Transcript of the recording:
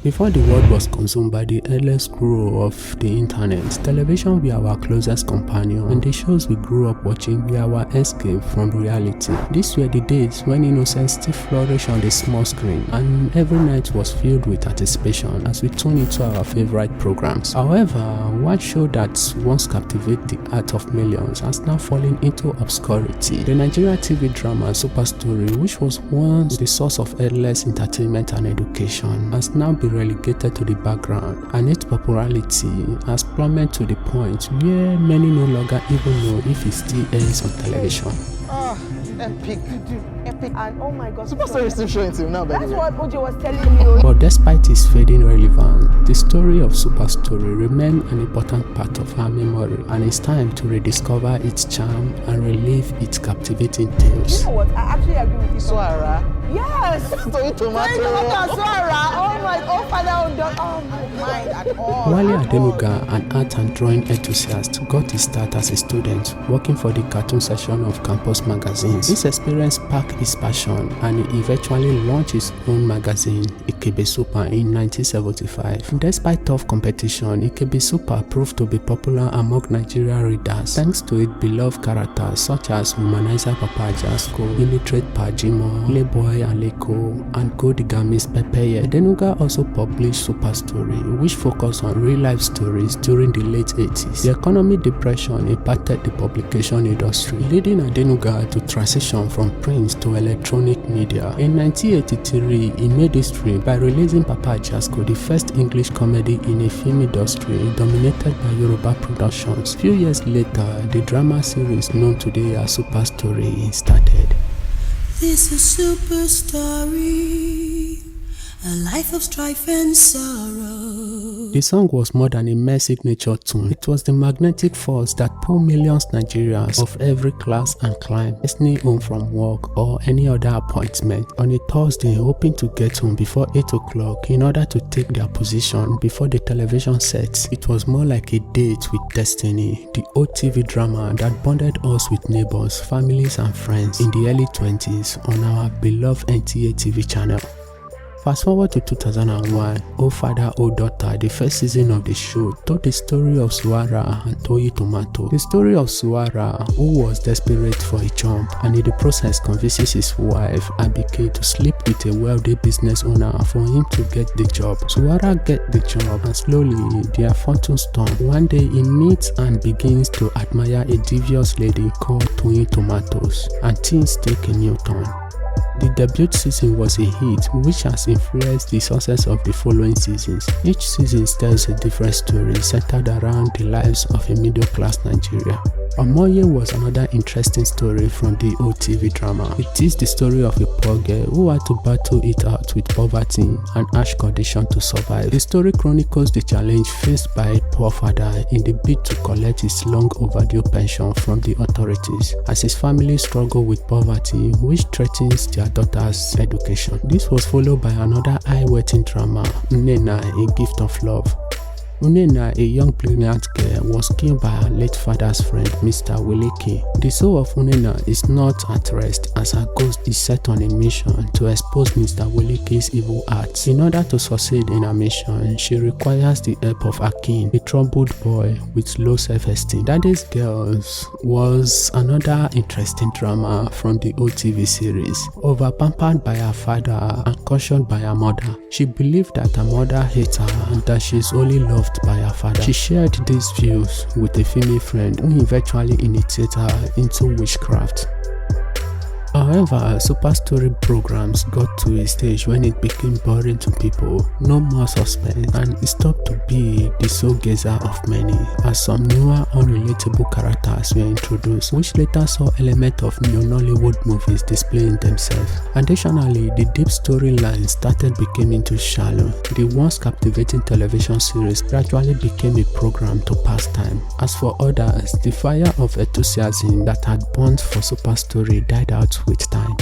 Before the world was consumed by the endless scroll of the internet, television were our closest companion, and the shows we grew up watching were our escape from reality. These were the days when innocence still flourished on the small screen, and every night was filled with anticipation as we tuned into our favorite programs. However, one show that once captivated the heart of millions has now fallen into obscurity. The Nigerian TV drama Super Story, which was once the source of endless entertainment and education, has now been relegated to the background, and its popularity has plummeted to the point where many no longer even know if it still airs on television. Epic. Epic. And oh my god. Super Story is still showing till now, by That's the way. what Ojo was telling me. But despite its fading relevance, the story of Super Story remains an important part of our memory, and it's time to rediscover its charm and relive its captivating tales. You know what? I actually agree with you. Swara. Yes! Tomato. Tomato Swara. Oh my god, father, oh my mind at all. Wale Adenuga, an art and drawing enthusiast, got his start as a student working for the cartoon section of campus magazines. This experience sparked his passion, and he eventually launched his own magazine, Ikebe Super, in 1975. Despite tough competition, Ikebe Super proved to be popular among Nigerian readers thanks to its beloved characters such as Womanizer Papa Jasko, Illiterate Pajimo, Playboy Aleko, and Godigamis Pepeye. Adenuga also published Super Story, which focused on real-life stories during the late 80s. The economic depression impacted the publication industry, leading Adenuga to transition from print to electronic media. In 1983, he made history by releasing Papa Jasko, the first English comedy in a film industry dominated by Yoruba productions. Few years later, the drama series known today as Super Story started. This is Super Story, a life of strife and sorrow. The song was more than a mere signature tune. It was the magnetic force that pulled millions Nigerians of every class and clime listening home from work or any other appointment on a Thursday, hoping to get home before 8 o'clock in order to take their position before the television sets. It was more like a date with destiny, the old TV drama that bonded us with neighbors, families and friends in the early 20s on our beloved NTA TV channel. Fast forward to 2001, O Father, O Daughter, the first season of the show, told the story of Suara and Toyi Tomato. The story of Suara, who was desperate for a job, and in the process convinces his wife, Abike, to sleep with a wealthy business owner for him to get the job. Suara gets the job, and slowly, their fortunes turn. One day, he meets and begins to admire a devious lady called Toyi Tomatoes, and things take a new turn. The debut season was a hit, which has influenced the success of the following seasons. Each season tells a different story centered around the lives of a middle-class Nigeria. Omoye was another interesting story from the old TV drama. It is the story of a poor girl who had to battle it out with poverty and harsh conditions to survive. The story chronicles the challenge faced by a poor father in the bid to collect his long overdue pension from the authorities, as his family struggle with poverty, which threatens their daughter's education. This was followed by another eye-wetting drama, Nnenna, A Gift of Love. Nnenna, a young brilliant girl, was killed by her late father's friend, Mr. Wileke. The soul of Nnenna is not at rest, as her ghost is set on a mission to expose Mr. Wileke's evil acts. In order to succeed in her mission, she requires the help of Akin, a troubled boy with low self-esteem. Daddy's Girls was another interesting drama from the old TV series. Over-pampered by her father and cautioned by her mother, she believed that her mother hates her and that she is only loved by her father. She shared these views with a female friend who eventually initiated her into witchcraft. However, Super Story programs got to a stage when it became boring to people, no more suspense, and it stopped to be the sole gazer of many, as some newer unrelatable characters were introduced, which later saw elements of new Nollywood movies displaying themselves. Additionally, the deep storyline started becoming too shallow. The once captivating television series gradually became a program to pass time. As for others, the fire of enthusiasm that had burned for Super Story died out with time.